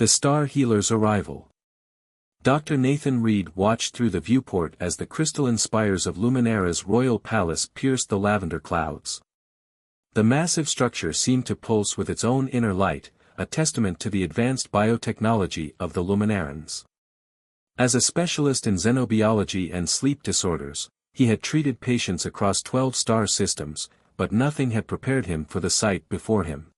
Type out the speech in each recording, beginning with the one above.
The Star Healer's Arrival. Dr. Nathan Reed watched through the viewport as the crystalline spires of Luminara's royal palace pierced the lavender clouds. The massive structure seemed to pulse with its own inner light, a testament to the advanced biotechnology of the Luminarans. As a specialist in xenobiology and sleep disorders, he had treated patients across 12 star systems, but nothing had prepared him for the sight before him.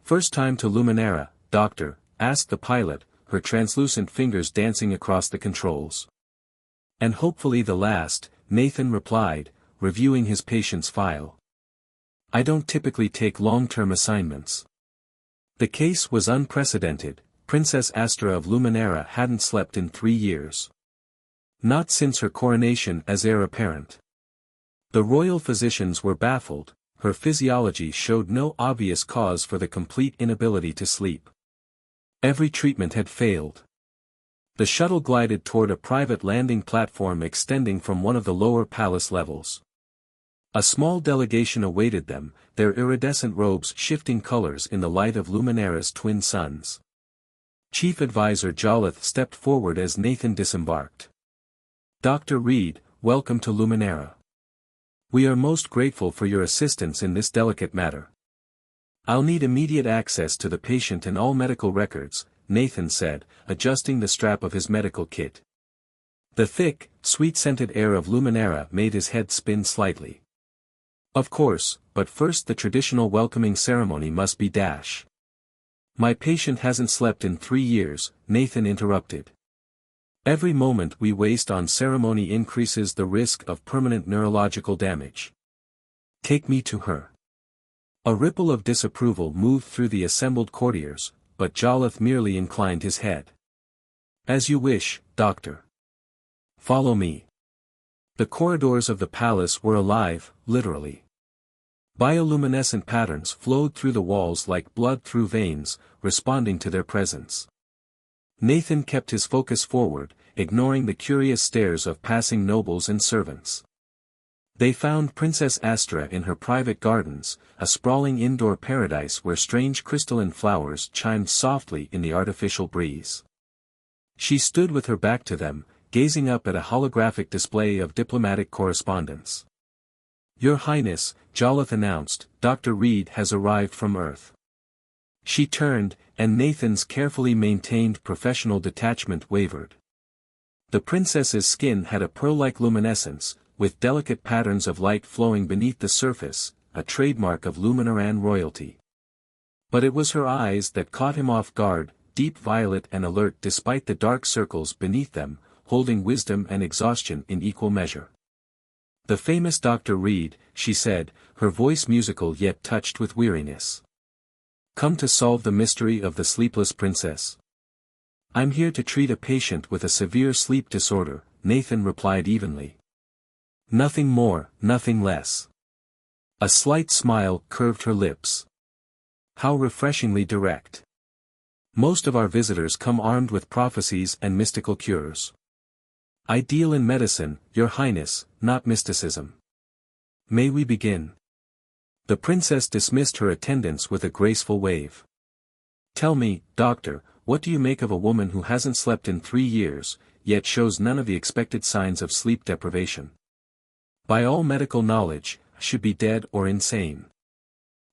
"First time to Luminara, Doctor?" asked the pilot, her translucent fingers dancing across the controls. "And hopefully the last," Nathan replied, reviewing his patient's file. "I don't typically take long-term assignments." The case was unprecedented. Princess Astra of Luminara hadn't slept in 3 years. Not since her coronation as heir apparent. The royal physicians were baffled. Her physiology showed no obvious cause for the complete inability to sleep. Every treatment had failed. The shuttle glided toward a private landing platform extending from one of the lower palace levels. A small delegation awaited them, their iridescent robes shifting colors in the light of Luminara's twin suns. Chief Advisor Jollith stepped forward as Nathan disembarked. "Dr. Reed, welcome to Luminara. We are most grateful for your assistance in this delicate matter." "I'll need immediate access to the patient and all medical records," Nathan said, adjusting the strap of his medical kit. The thick, sweet-scented air of Luminara made his head spin slightly. "Of course, but first the traditional welcoming ceremony must be dash." "My patient hasn't slept in 3 years," Nathan interrupted. "Every moment we waste on ceremony increases the risk of permanent neurological damage. Take me to her." A ripple of disapproval moved through the assembled courtiers, but Jollith merely inclined his head. "As you wish, Doctor. Follow me." The corridors of the palace were alive, literally. Bioluminescent patterns flowed through the walls like blood through veins, responding to their presence. Nathan kept his focus forward, ignoring the curious stares of passing nobles and servants. They found Princess Astra in her private gardens, a sprawling indoor paradise where strange crystalline flowers chimed softly in the artificial breeze. She stood with her back to them, gazing up at a holographic display of diplomatic correspondence. "Your Highness," Jollith announced, "Dr. Reed has arrived from Earth." She turned, and Nathan's carefully maintained professional detachment wavered. The princess's skin had a pearl-like luminescence, with delicate patterns of light flowing beneath the surface, a trademark of Luminaran royalty. But it was her eyes that caught him off guard, deep violet and alert despite the dark circles beneath them, holding wisdom and exhaustion in equal measure. "The famous Dr. Reed," she said, her voice musical yet touched with weariness. "Come to solve the mystery of the Sleepless Princess?" "I'm here to treat a patient with a severe sleep disorder," Nathan replied evenly. "Nothing more, nothing less." A slight smile curved her lips. "How refreshingly direct. Most of our visitors come armed with prophecies and mystical cures. I deal in medicine, Your Highness, not mysticism. May we begin?" The princess dismissed her attendants with a graceful wave. "Tell me, Doctor, what do you make of a woman who hasn't slept in 3 years, yet shows none of the expected signs of sleep deprivation? By all medical knowledge, I should be dead or insane.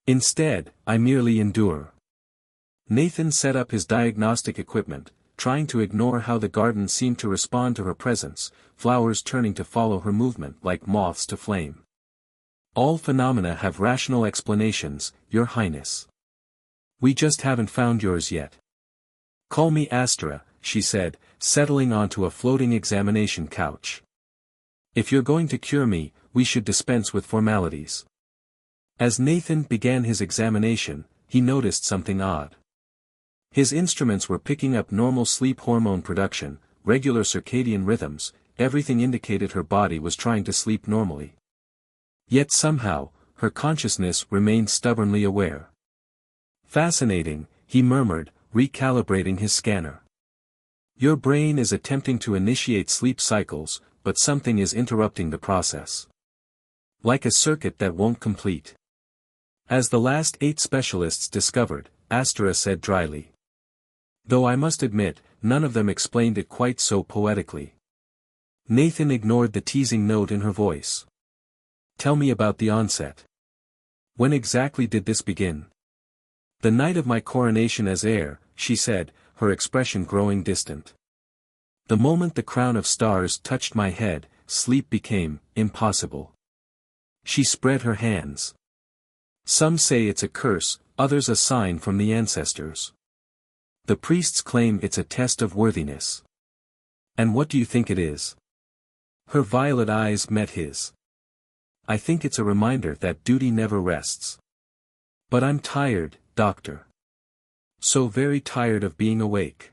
Instead, I merely endure." Nathan set up his diagnostic equipment, trying to ignore how the garden seemed to respond to her presence, flowers turning to follow her movement like moths to flame. "All phenomena have rational explanations, Your Highness. We just haven't found yours yet." "Call me Astra," she said, settling onto a floating examination couch. "If you're going to cure me, we should dispense with formalities." As Nathan began his examination, he noticed something odd. His instruments were picking up normal sleep hormone production, regular circadian rhythms, everything indicated her body was trying to sleep normally. Yet somehow, her consciousness remained stubbornly aware. "Fascinating," he murmured, recalibrating his scanner. "Your brain is attempting to initiate sleep cycles, but something is interrupting the process. Like a circuit that won't complete. As the last 8 specialists discovered," Astra said dryly. Though I must admit, none of them explained it quite so poetically. Nathan ignored the teasing note in her voice. Tell me about the onset. When exactly did this begin? The night of my coronation as heir, she said, her expression growing distant. The moment the crown of stars touched my head, sleep became impossible. She spread her hands. Some say it's a curse, others a sign from the ancestors. The priests claim it's a test of worthiness. And what do you think it is? Her violet eyes met his. I think it's a reminder that duty never rests. But I'm tired, Doctor. So very tired of being awake.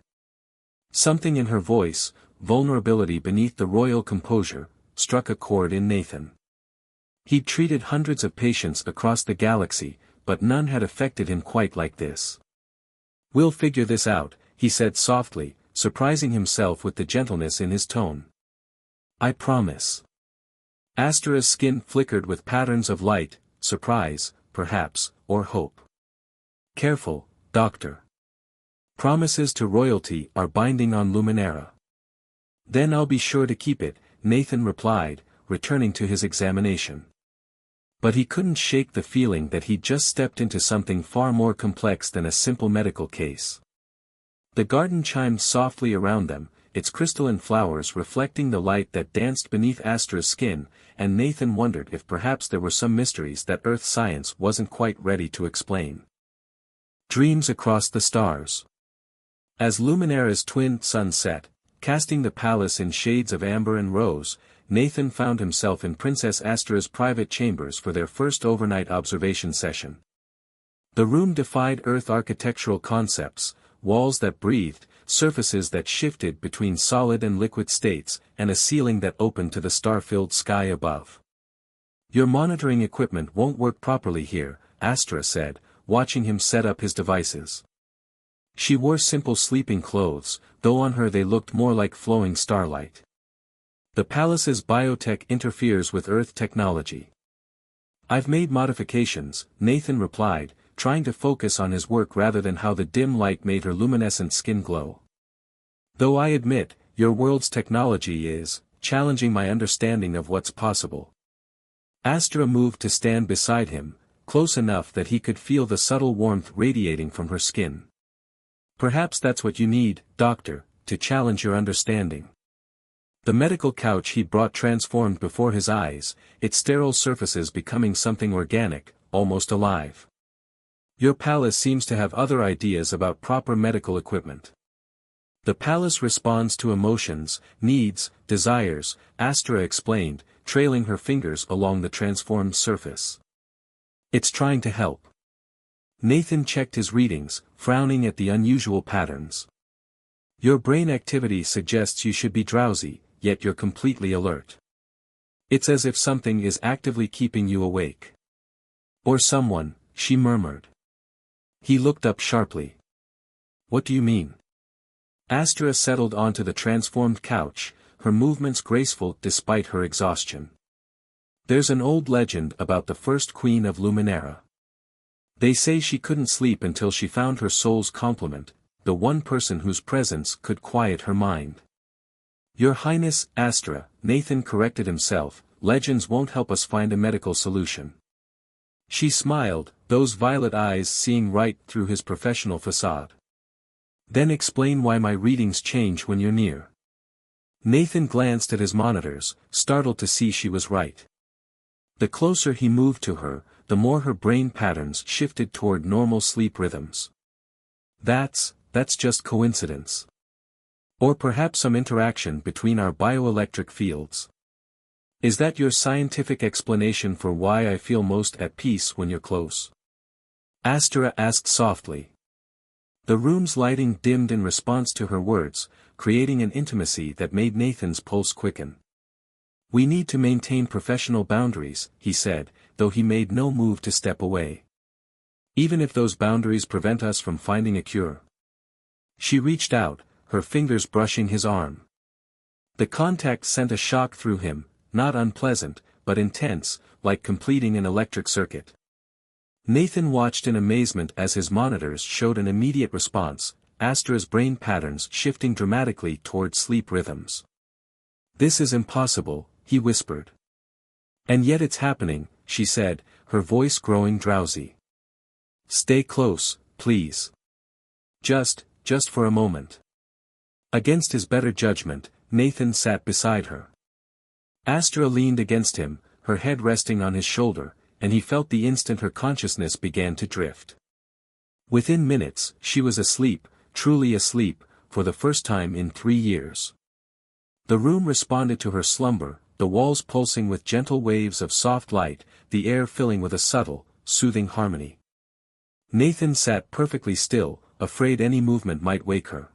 Something in her voice, vulnerability beneath the royal composure, struck a chord in Nathan. He'd treated hundreds of patients across the galaxy, but none had affected him quite like this. We'll figure this out, he said softly, surprising himself with the gentleness in his tone. I promise. Astra's skin flickered with patterns of light, surprise, perhaps, or hope. Careful, Doctor. Promises to royalty are binding on Luminara. Then I'll be sure to keep it, Nathan replied, returning to his examination. But he couldn't shake the feeling that he'd just stepped into something far more complex than a simple medical case. The garden chimed softly around them, its crystalline flowers reflecting the light that danced beneath Astra's skin, and Nathan wondered if perhaps there were some mysteries that Earth science wasn't quite ready to explain. Dreams across the stars. As Luminara's twin sun set, casting the palace in shades of amber and rose, Nathan found himself in Princess Astra's private chambers for their first overnight observation session. The room defied Earth architectural concepts, walls that breathed, surfaces that shifted between solid and liquid states, and a ceiling that opened to the star-filled sky above. Your monitoring equipment won't work properly here, Astra said, watching him set up his devices. She wore simple sleeping clothes, though on her they looked more like flowing starlight. The palace's biotech interferes with Earth technology. I've made modifications, Nathan replied, trying to focus on his work rather than how the dim light made her luminescent skin glow. Though I admit, your world's technology is challenging my understanding of what's possible. Astra moved to stand beside him, close enough that he could feel the subtle warmth radiating from her skin. Perhaps that's what you need, Doctor, to challenge your understanding. The medical couch he brought transformed before his eyes, its sterile surfaces becoming something organic, almost alive. Your palace seems to have other ideas about proper medical equipment. The palace responds to emotions, needs, desires, Astra explained, trailing her fingers along the transformed surface. It's trying to help. Nathan checked his readings, frowning at the unusual patterns. Your brain activity suggests you should be drowsy, yet you're completely alert. It's as if something is actively keeping you awake. Or someone, she murmured. He looked up sharply. What do you mean? Astra settled onto the transformed couch, her movements graceful despite her exhaustion. There's an old legend about the first queen of Luminara. They say she couldn't sleep until she found her soul's complement, the one person whose presence could quiet her mind. Your Highness, Astra, Nathan corrected himself, legends won't help us find a medical solution. She smiled, those violet eyes seeing right through his professional facade. Then explain why my readings change when you're near. Nathan glanced at his monitors, startled to see she was right. The closer he moved to her, the more her brain patterns shifted toward normal sleep rhythms. That's just coincidence. Or perhaps some interaction between our bioelectric fields. Is that your scientific explanation for why I feel most at peace when you're close? Astra asked softly. The room's lighting dimmed in response to her words, creating an intimacy that made Nathan's pulse quicken. We need to maintain professional boundaries, he said, though he made no move to step away. Even if those boundaries prevent us from finding a cure. She reached out, her fingers brushing his arm. The contact sent a shock through him, not unpleasant, but intense, like completing an electric circuit. Nathan watched in amazement as his monitors showed an immediate response, Astra's brain patterns shifting dramatically toward sleep rhythms. "This is impossible," he whispered. "And yet it's happening," she said, her voice growing drowsy. "Stay close, please. Just for a moment." Against his better judgment, Nathan sat beside her. Astra leaned against him, her head resting on his shoulder, and he felt the instant her consciousness began to drift. Within minutes, she was asleep, truly asleep, for the first time in 3 years. The room responded to her slumber, the walls pulsing with gentle waves of soft light, the air filling with a subtle, soothing harmony. Nathan sat perfectly still, afraid any movement might wake her.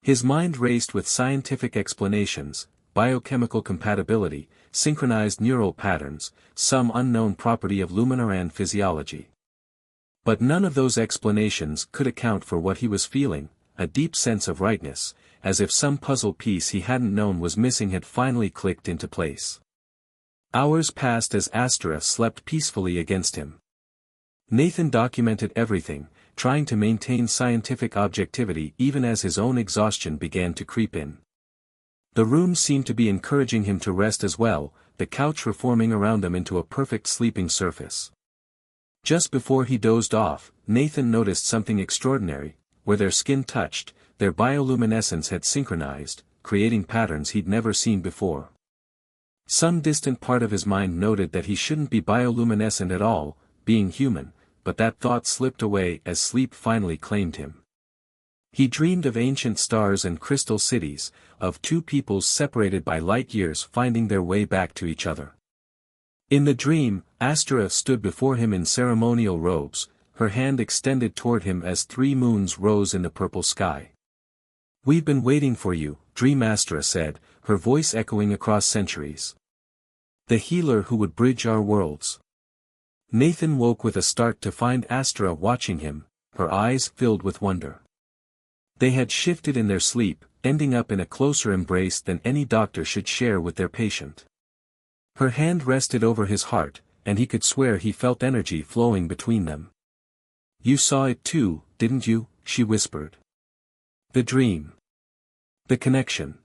His mind raced with scientific explanations, biochemical compatibility, synchronized neural patterns, some unknown property of Luminaran physiology. But none of those explanations could account for what he was feeling, a deep sense of rightness, as if some puzzle piece he hadn't known was missing had finally clicked into place. Hours passed as Astra slept peacefully against him. Nathan documented everything, trying to maintain scientific objectivity even as his own exhaustion began to creep in. The room seemed to be encouraging him to rest as well, the couch reforming around them into a perfect sleeping surface. Just before he dozed off, Nathan noticed something extraordinary. Where their skin touched, their bioluminescence had synchronized, creating patterns he'd never seen before. Some distant part of his mind noted that he shouldn't be bioluminescent at all, being human, but that thought slipped away as sleep finally claimed him. He dreamed of ancient stars and crystal cities, of two peoples separated by light years finding their way back to each other. In the dream, Astra stood before him in ceremonial robes, her hand extended toward him as 3 moons rose in the purple sky. "We've been waiting for you," Dream Astra said, her voice echoing across centuries. "The healer who would bridge our worlds." Nathan woke with a start to find Astra watching him, her eyes filled with wonder. They had shifted in their sleep, ending up in a closer embrace than any doctor should share with their patient. Her hand rested over his heart, and he could swear he felt energy flowing between them. "You saw it too, didn't you?" she whispered. "The dream. The connection."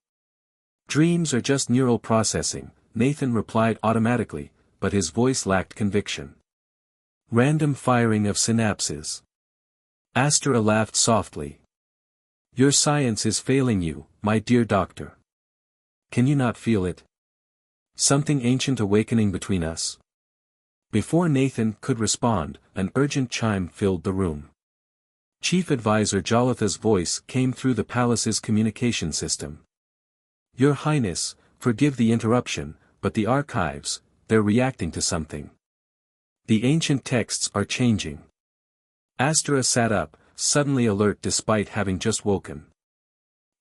"Dreams are just neural processing," Nathan replied automatically, but his voice lacked conviction. "Random firing of synapses." Astra laughed softly. "Your science is failing you, my dear doctor. Can you not feel it? Something ancient awakening between us?" Before Nathan could respond, an urgent chime filled the room. Chief Advisor Jolatha's voice came through the palace's communication system. "Your Highness, forgive the interruption, but the archives, they're reacting to something. The ancient texts are changing." Astra sat up, suddenly alert despite having just woken.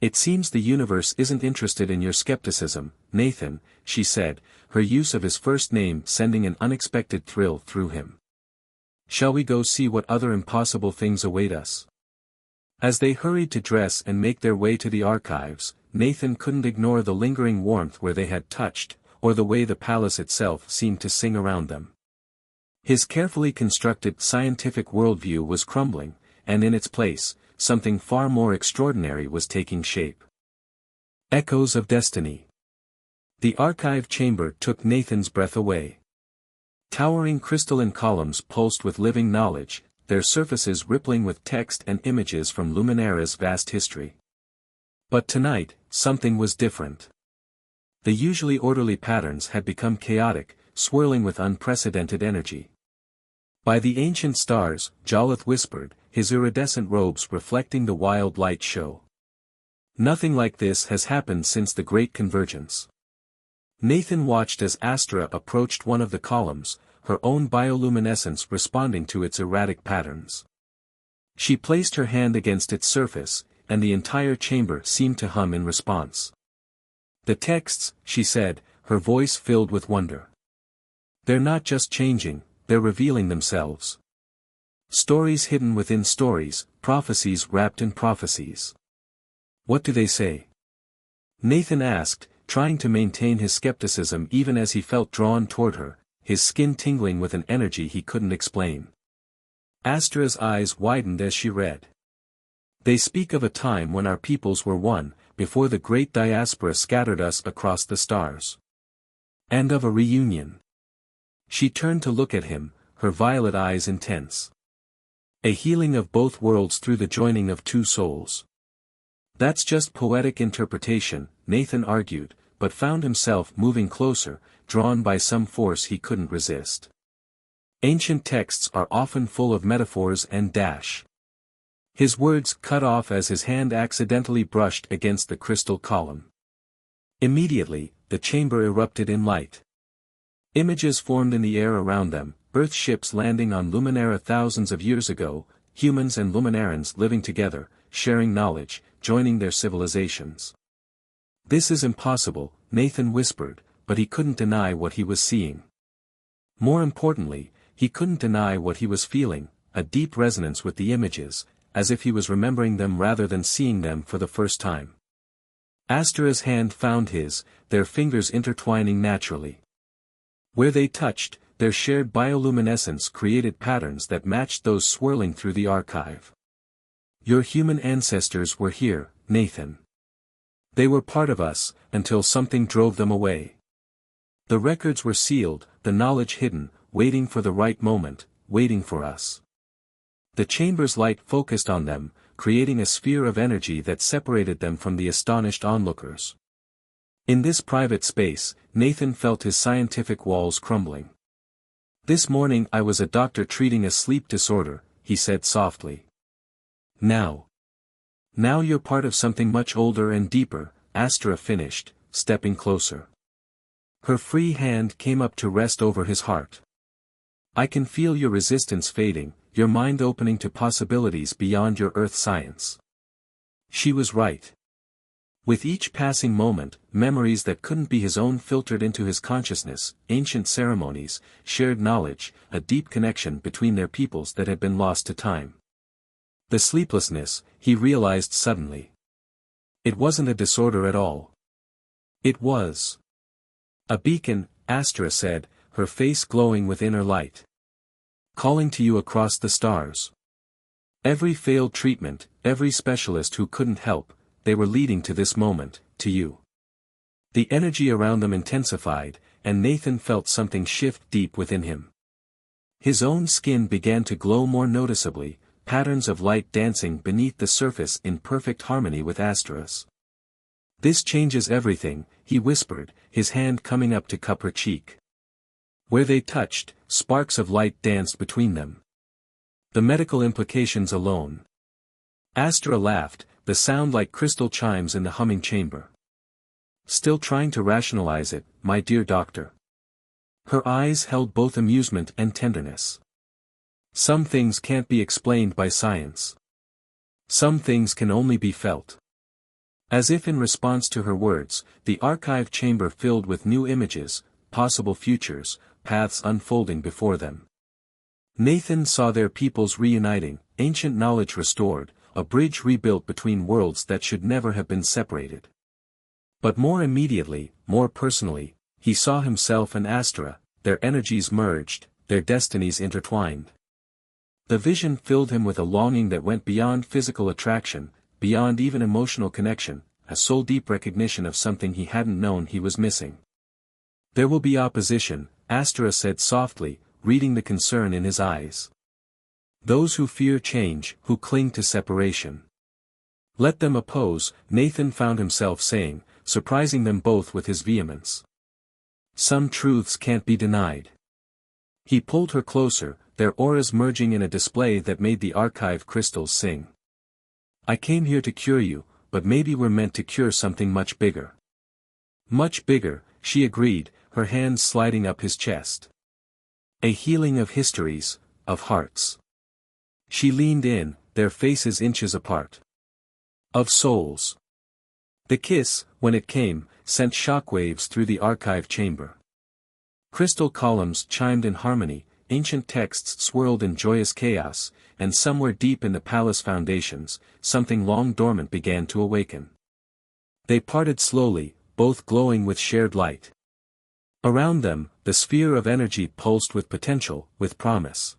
"It seems the universe isn't interested in your skepticism, Nathan," she said, her use of his first name sending an unexpected thrill through him. "Shall we go see what other impossible things await us?" As they hurried to dress and make their way to the archives, Nathan couldn't ignore the lingering warmth where they had touched, or the way the palace itself seemed to sing around them. His carefully constructed scientific worldview was crumbling, and in its place, something far more extraordinary was taking shape. Echoes of Destiny. The archive chamber took Nathan's breath away. Towering crystalline columns pulsed with living knowledge, their surfaces rippling with text and images from Luminara's vast history. But tonight, something was different. The usually orderly patterns had become chaotic, swirling with unprecedented energy. "By the ancient stars," Jolath whispered, his iridescent robes reflecting the wild light show. "Nothing like this has happened since the Great Convergence." Nathan watched as Astra approached one of the columns, her own bioluminescence responding to its erratic patterns. She placed her hand against its surface, and the entire chamber seemed to hum in response. "The texts," she said, her voice filled with wonder. "They're not just changing, they're revealing themselves. Stories hidden within stories, prophecies wrapped in prophecies." "What do they say?" Nathan asked, trying to maintain his skepticism even as he felt drawn toward her, his skin tingling with an energy he couldn't explain. Astra's eyes widened as she read. They speak of a time when our peoples were one, before the great diaspora scattered us across the stars. And of a reunion. She turned to look at him, her violet eyes intense. A healing of both worlds through the joining of two souls. That's just poetic interpretation, Nathan argued, but found himself moving closer, drawn by some force he couldn't resist. Ancient texts are often full of metaphors and dash. His words cut off as his hand accidentally brushed against the crystal column. Immediately, the chamber erupted in light. Images formed in the air around them, Earth ships landing on Luminara thousands of years ago, humans and Luminarans living together, sharing knowledge, joining their civilizations. This is impossible, Nathan whispered, but he couldn't deny what he was seeing. More importantly, he couldn't deny what he was feeling, a deep resonance with the images, as if he was remembering them rather than seeing them for the first time. Astra's hand found his, their fingers intertwining naturally. Where they touched, their shared bioluminescence created patterns that matched those swirling through the archive. Your human ancestors were here, Nathan. They were part of us, until something drove them away. The records were sealed, the knowledge hidden, waiting for the right moment, waiting for us. The chamber's light focused on them, creating a sphere of energy that separated them from the astonished onlookers. In this private space, Nathan felt his scientific walls crumbling. This morning I was a doctor treating a sleep disorder, he said softly. Now you're part of something much older and deeper, Astra finished, stepping closer. Her free hand came up to rest over his heart. I can feel your resistance fading, your mind opening to possibilities beyond your earth science. She was right. With each passing moment, memories that couldn't be his own filtered into his consciousness, ancient ceremonies, shared knowledge, a deep connection between their peoples that had been lost to time. The sleeplessness, he realized suddenly. It wasn't a disorder at all. It was a beacon, Astra said, her face glowing with inner light. Calling to you across the stars. Every failed treatment, every specialist who couldn't help, they were leading to this moment, to you. The energy around them intensified, and Nathan felt something shift deep within him. His own skin began to glow more noticeably, patterns of light dancing beneath the surface in perfect harmony with Astra's. This changes everything, he whispered, his hand coming up to cup her cheek. Where they touched, sparks of light danced between them. The medical implications alone. Astra laughed, the sound like crystal chimes in the humming chamber. Still trying to rationalize it, my dear doctor. Her eyes held both amusement and tenderness. Some things can't be explained by science. Some things can only be felt. As if in response to her words, the archive chamber filled with new images, possible futures, paths unfolding before them. Nathan saw their peoples reuniting, ancient knowledge restored, a bridge rebuilt between worlds that should never have been separated. But more immediately, more personally, he saw himself and Astra, their energies merged, their destinies intertwined. The vision filled him with a longing that went beyond physical attraction, beyond even emotional connection, a soul-deep recognition of something he hadn't known he was missing. There will be opposition, Astra said softly, reading the concern in his eyes. Those who fear change, who cling to separation. Let them oppose, Nathan found himself saying, surprising them both with his vehemence. Some truths can't be denied. He pulled her closer, their auras merging in a display that made the archive crystals sing. I came here to cure you, but maybe we're meant to cure something much bigger. Much bigger, she agreed, her hands sliding up his chest. A healing of histories, of hearts. She leaned in, their faces inches apart. Of souls. The kiss, when it came, sent shockwaves through the archive chamber. Crystal columns chimed in harmony, ancient texts swirled in joyous chaos, and somewhere deep in the palace foundations, something long dormant began to awaken. They parted slowly, both glowing with shared light. Around them, the sphere of energy pulsed with potential, with promise.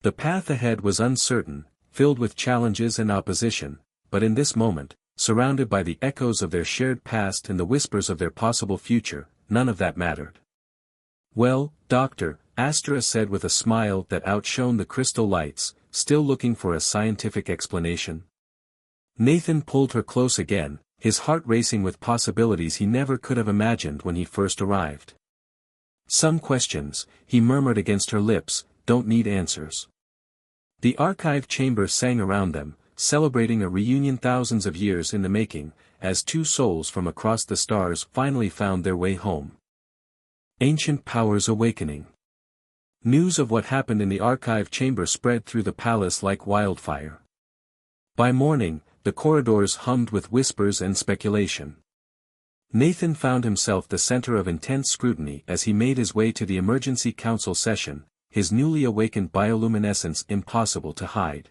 The path ahead was uncertain, filled with challenges and opposition, but in this moment, surrounded by the echoes of their shared past and the whispers of their possible future, none of that mattered. "Well, Doctor," Astra said with a smile that outshone the crystal lights, still looking for a scientific explanation. Nathan pulled her close again, his heart racing with possibilities he never could have imagined when he first arrived. "Some questions," he murmured against her lips, "don't need answers." The archive chamber sang around them, celebrating a reunion thousands of years in the making, as two souls from across the stars finally found their way home. Ancient powers awakening. News of what happened in the archive chamber spread through the palace like wildfire. By morning, the corridors hummed with whispers and speculation. Nathan found himself the center of intense scrutiny as he made his way to the emergency council session, his newly awakened bioluminescence impossible to hide.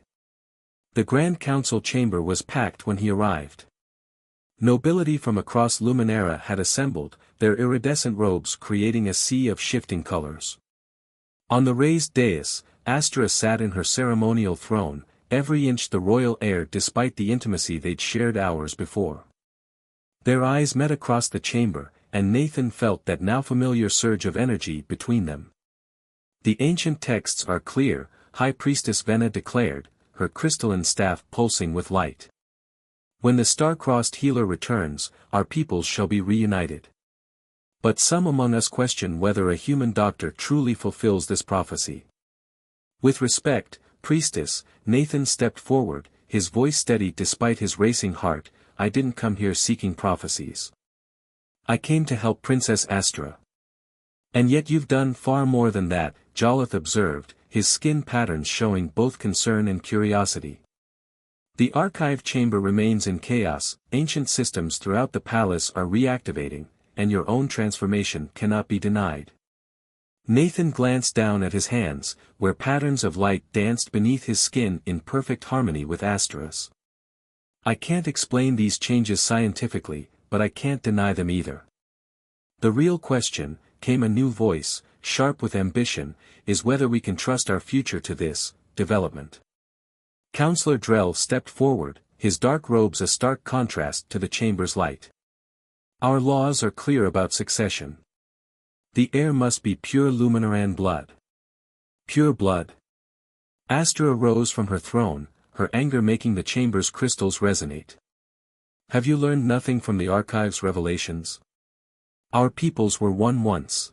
The Grand Council chamber was packed when he arrived. Nobility from across Luminara had assembled, their iridescent robes creating a sea of shifting colors. On the raised dais, Astra sat in her ceremonial throne, every inch the royal heir despite the intimacy they'd shared hours before. Their eyes met across the chamber, and Nathan felt that now familiar surge of energy between them. "The ancient texts are clear," High Priestess Vena declared, her crystalline staff pulsing with light. "When the star-crossed healer returns, our peoples shall be reunited. But some among us question whether a human doctor truly fulfills this prophecy." With respect, Priestess, Nathan stepped forward, his voice steady despite his racing heart, "I didn't come here seeking prophecies. I came to help Princess Astra." "And yet you've done far more than that," Jolith observed, his skin patterns showing both concern and curiosity. "The archive chamber remains in chaos, ancient systems throughout the palace are reactivating, and your own transformation cannot be denied." Nathan glanced down at his hands, where patterns of light danced beneath his skin in perfect harmony with Astra's. "I can't explain these changes scientifically, but I can't deny them either. The real question," came a new voice, sharp with ambition, "is whether we can trust our future to this development." Counselor Drell stepped forward, his dark robes a stark contrast to the chamber's light. "Our laws are clear about succession. The heir must be pure Luminaran blood." "Pure blood?" Astra rose from her throne, her anger making the chamber's crystals resonate. "Have you learned nothing from the archive's revelations? Our peoples were one once.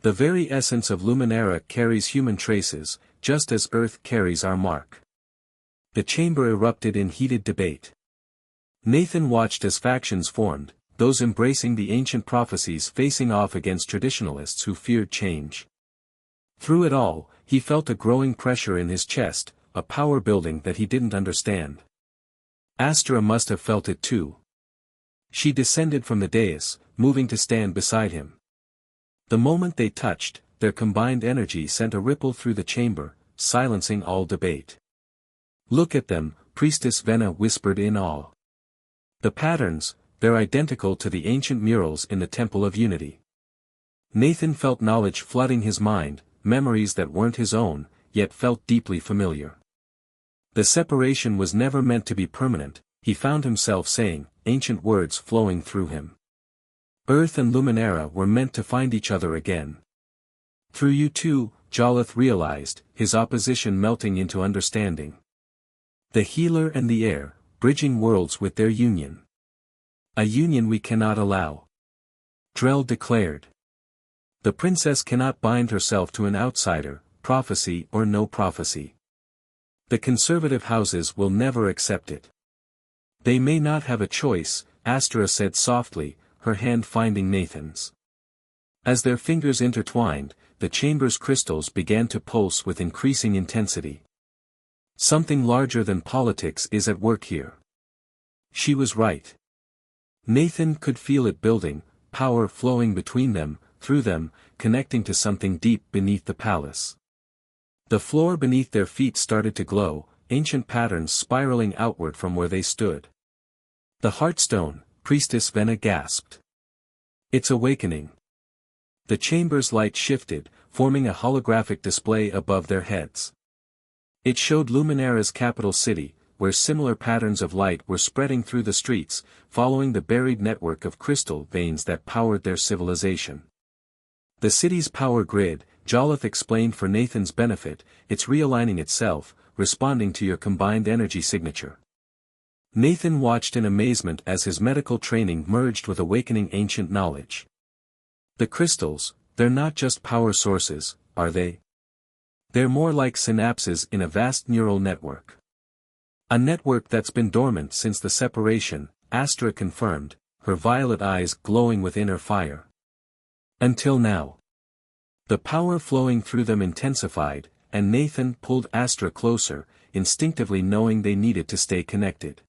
The very essence of Luminara carries human traces, just as Earth carries our mark." The chamber erupted in heated debate. Nathan watched as factions formed, those embracing the ancient prophecies facing off against traditionalists who feared change. Through it all, he felt a growing pressure in his chest, a power building that he didn't understand. Astra must have felt it too. She descended from the dais, moving to stand beside him. The moment they touched, their combined energy sent a ripple through the chamber, silencing all debate. "Look at them," Priestess Vena whispered in awe. "The patterns, they're identical to the ancient murals in the Temple of Unity." Nathan felt knowledge flooding his mind, memories that weren't his own, yet felt deeply familiar. The separation was never meant to be permanent, he found himself saying, ancient words flowing through him. Earth and Luminara were meant to find each other again. "Through you too," Jolith realized, his opposition melting into understanding. "The healer and the heir, bridging worlds with their union. A union we cannot allow," Drell declared. "The princess cannot bind herself to an outsider, prophecy or no prophecy. The conservative houses will never accept it." "They may not have a choice," Astra said softly, her hand finding Nathan's. As their fingers intertwined, the chamber's crystals began to pulse with increasing intensity. "Something larger than politics is at work here." She was right. Nathan could feel it building, power flowing between them, through them, connecting to something deep beneath the palace. The floor beneath their feet started to glow, ancient patterns spiraling outward from where they stood. "The Heartstone," Priestess Vena gasped. "It's awakening." The chamber's light shifted, forming a holographic display above their heads. It showed Luminara's capital city, where similar patterns of light were spreading through the streets, following the buried network of crystal veins that powered their civilization. The city's power grid, Jollith explained for Nathan's benefit, it's realigning itself, responding to your combined energy signature. Nathan watched in amazement as his medical training merged with awakening ancient knowledge. The crystals, they're not just power sources, are they? They're more like synapses in a vast neural network. A network that's been dormant since the separation, Astra confirmed, her violet eyes glowing with inner fire. Until now. The power flowing through them intensified, and Nathan pulled Astra closer, instinctively knowing they needed to stay connected.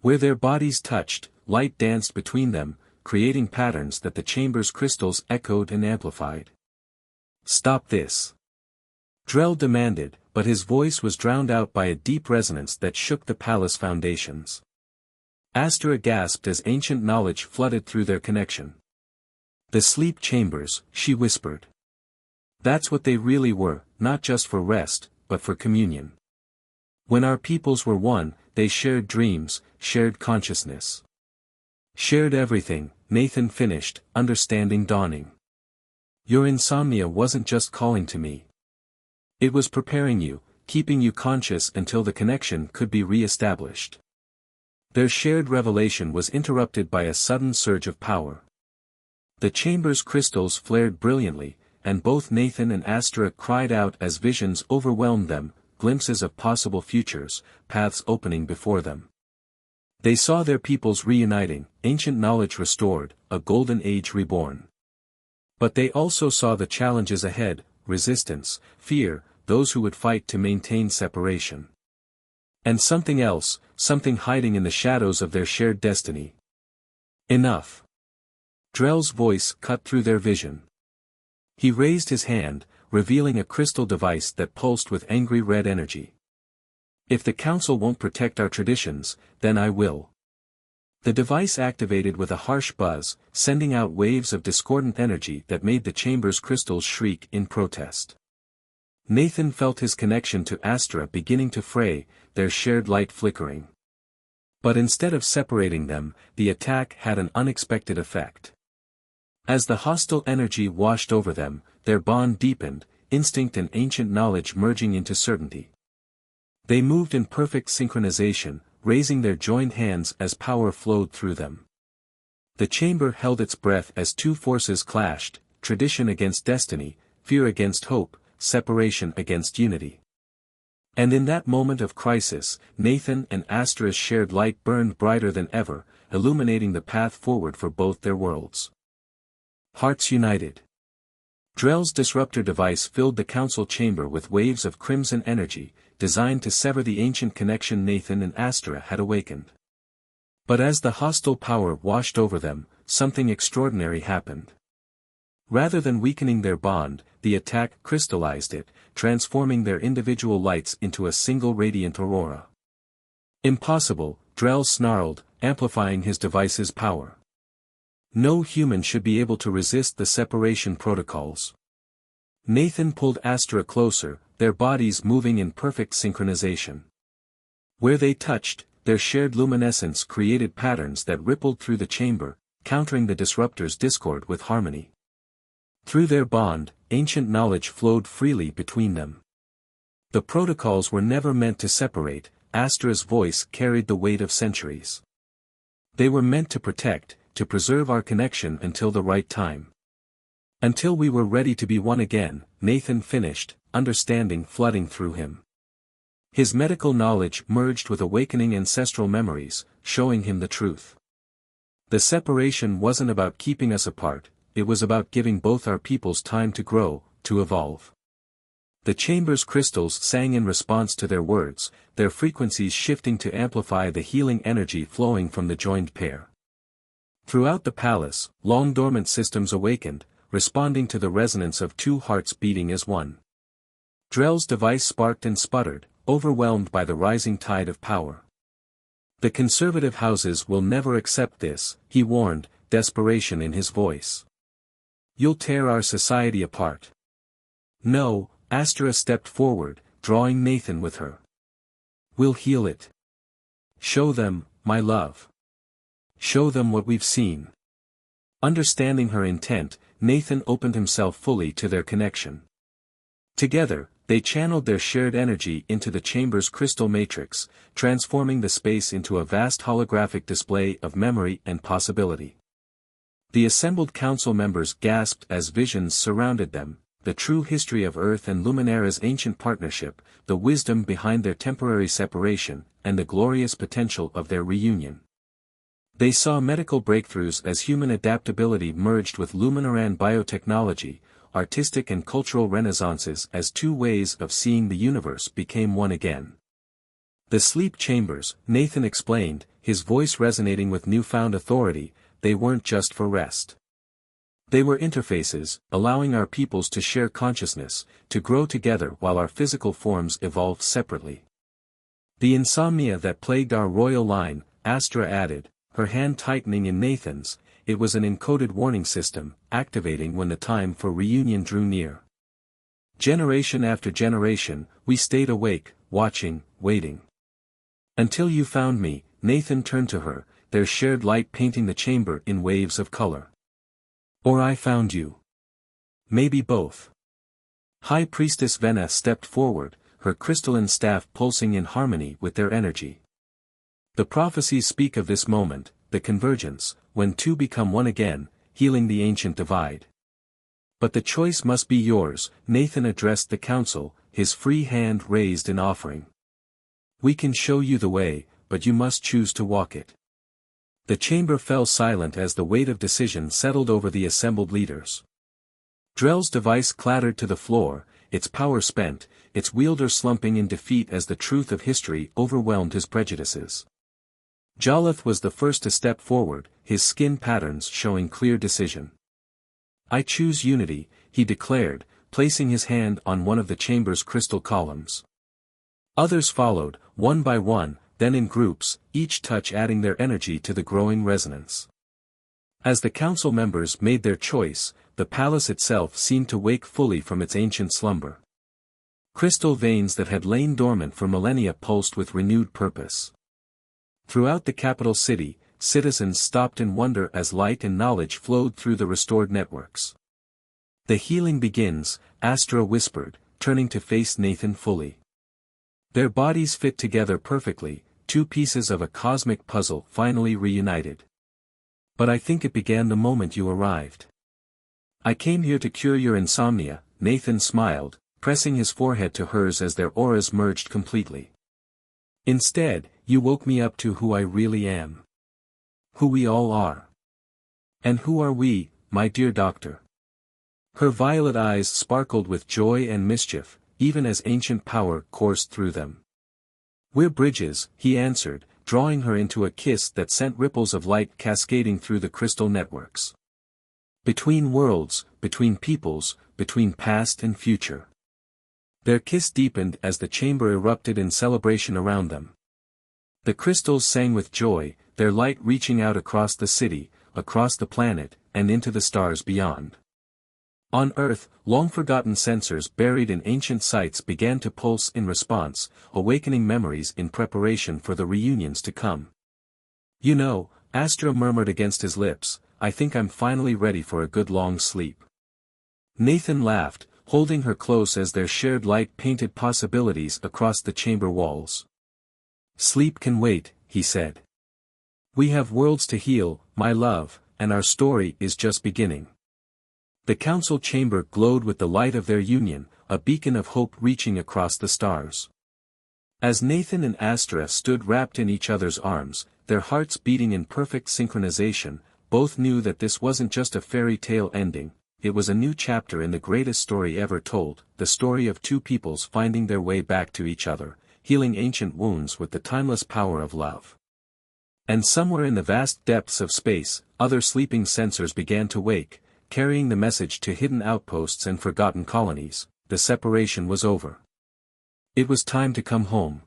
Where their bodies touched, light danced between them, creating patterns that the chamber's crystals echoed and amplified. "Stop this!" Drell demanded, but his voice was drowned out by a deep resonance that shook the palace foundations. Astra gasped as ancient knowledge flooded through their connection. "The sleep chambers," she whispered. "That's what they really were, not just for rest, but for communion. When our peoples were one, they shared dreams, shared consciousness. Shared everything," Nathan finished, understanding dawning. "Your insomnia wasn't just calling to me. It was preparing you, keeping you conscious until the connection could be re-established." Their shared revelation was interrupted by a sudden surge of power. The chamber's crystals flared brilliantly, and both Nathan and Astra cried out as visions overwhelmed them, glimpses of possible futures, paths opening before them. They saw their peoples reuniting, ancient knowledge restored, a golden age reborn. But they also saw the challenges ahead, resistance, fear, those who would fight to maintain separation. And something else, something hiding in the shadows of their shared destiny. "Enough." Drell's voice cut through their vision. He raised his hand, revealing a crystal device that pulsed with angry red energy. "If the council won't protect our traditions, then I will." The device activated with a harsh buzz, sending out waves of discordant energy that made the chamber's crystals shriek in protest. Nathan felt his connection to Astra beginning to fray, their shared light flickering. But instead of separating them, the attack had an unexpected effect. As the hostile energy washed over them, their bond deepened, instinct and ancient knowledge merging into certainty. They moved in perfect synchronization, raising their joined hands as power flowed through them. The chamber held its breath as two forces clashed, tradition against destiny, fear against hope, separation against unity. And in that moment of crisis, Nathan and Astra's shared light burned brighter than ever, illuminating the path forward for both their worlds. Hearts united. Drell's disruptor device filled the council chamber with waves of crimson energy, designed to sever the ancient connection Nathan and Astra had awakened. But as the hostile power washed over them, something extraordinary happened. Rather than weakening their bond, the attack crystallized it, transforming their individual lights into a single radiant aurora. "Impossible," Drell snarled, amplifying his device's power. "No human should be able to resist the separation protocols." Nathan pulled Astra closer, their bodies moving in perfect synchronization. Where they touched, their shared luminescence created patterns that rippled through the chamber, countering the disruptor's discord with harmony. Through their bond, ancient knowledge flowed freely between them. The protocols were never meant to separate, Astra's voice carried the weight of centuries. They were meant to protect, to preserve our connection until the right time. Until we were ready to be one again, Nathan finished, understanding flooding through him. His medical knowledge merged with awakening ancestral memories, showing him the truth. The separation wasn't about keeping us apart, it was about giving both our peoples time to grow, to evolve. The chamber's crystals sang in response to their words, their frequencies shifting to amplify the healing energy flowing from the joined pair. Throughout the palace, long-dormant systems awakened, responding to the resonance of two hearts beating as one. Drell's device sparked and sputtered, overwhelmed by the rising tide of power. "The conservative houses will never accept this," he warned, desperation in his voice. "You'll tear our society apart." "No," Astra stepped forward, drawing Nathan with her. "We'll heal it. Show them, my love. Show them what we've seen." Understanding her intent, Nathan opened himself fully to their connection. Together, they channeled their shared energy into the chamber's crystal matrix, transforming the space into a vast holographic display of memory and possibility. The assembled council members gasped as visions surrounded them, the true history of Earth and Luminara's ancient partnership, the wisdom behind their temporary separation, and the glorious potential of their reunion. They saw medical breakthroughs as human adaptability merged with Luminaran biotechnology, artistic and cultural renaissances as two ways of seeing the universe became one again. The sleep chambers, Nathan explained, his voice resonating with newfound authority, they weren't just for rest. They were interfaces, allowing our peoples to share consciousness, to grow together while our physical forms evolved separately. The insomnia that plagued our royal line, Astra added, her hand tightening in Nathan's, it was an encoded warning system, activating when the time for reunion drew near. Generation after generation, we stayed awake, watching, waiting. Until you found me, Nathan turned to her, their shared light painting the chamber in waves of color. Or I found you. Maybe both. High Priestess Vena stepped forward, her crystalline staff pulsing in harmony with their energy. The prophecies speak of this moment, the convergence, when two become one again, healing the ancient divide. But the choice must be yours, Nathan addressed the council, his free hand raised in offering. We can show you the way, but you must choose to walk it. The chamber fell silent as the weight of decision settled over the assembled leaders. Drell's device clattered to the floor, its power spent, its wielder slumping in defeat as the truth of history overwhelmed his prejudices. Jolith was the first to step forward, his skin patterns showing clear decision. I choose unity, he declared, placing his hand on one of the chamber's crystal columns. Others followed, one by one, then in groups, each touch adding their energy to the growing resonance. As the council members made their choice, the palace itself seemed to wake fully from its ancient slumber. Crystal veins that had lain dormant for millennia pulsed with renewed purpose. Throughout the capital city, citizens stopped in wonder as light and knowledge flowed through the restored networks. The healing begins, Astra whispered, turning to face Nathan fully. Their bodies fit together perfectly, two pieces of a cosmic puzzle finally reunited. But I think it began the moment you arrived. I came here to cure your insomnia, Nathan smiled, pressing his forehead to hers as their auras merged completely. Instead, you woke me up to who I really am. Who we all are. And who are we, my dear doctor? Her violet eyes sparkled with joy and mischief, even as ancient power coursed through them. We're bridges, he answered, drawing her into a kiss that sent ripples of light cascading through the crystal networks. Between worlds, between peoples, between past and future. Their kiss deepened as the chamber erupted in celebration around them. The crystals sang with joy, their light reaching out across the city, across the planet, and into the stars beyond. On Earth, long-forgotten sensors buried in ancient sites began to pulse in response, awakening memories in preparation for the reunions to come. You know, Astra murmured against his lips, I think I'm finally ready for a good long sleep. Nathan laughed, holding her close as their shared light painted possibilities across the chamber walls. Sleep can wait, he said. We have worlds to heal, my love, and our story is just beginning. The council chamber glowed with the light of their union, a beacon of hope reaching across the stars. As Nathan and Astra stood wrapped in each other's arms, their hearts beating in perfect synchronization, both knew that this wasn't just a fairy tale ending. It was a new chapter in the greatest story ever told, the story of two peoples finding their way back to each other, healing ancient wounds with the timeless power of love. And somewhere in the vast depths of space, other sleeping sensors began to wake, carrying the message to hidden outposts and forgotten colonies, the separation was over. It was time to come home.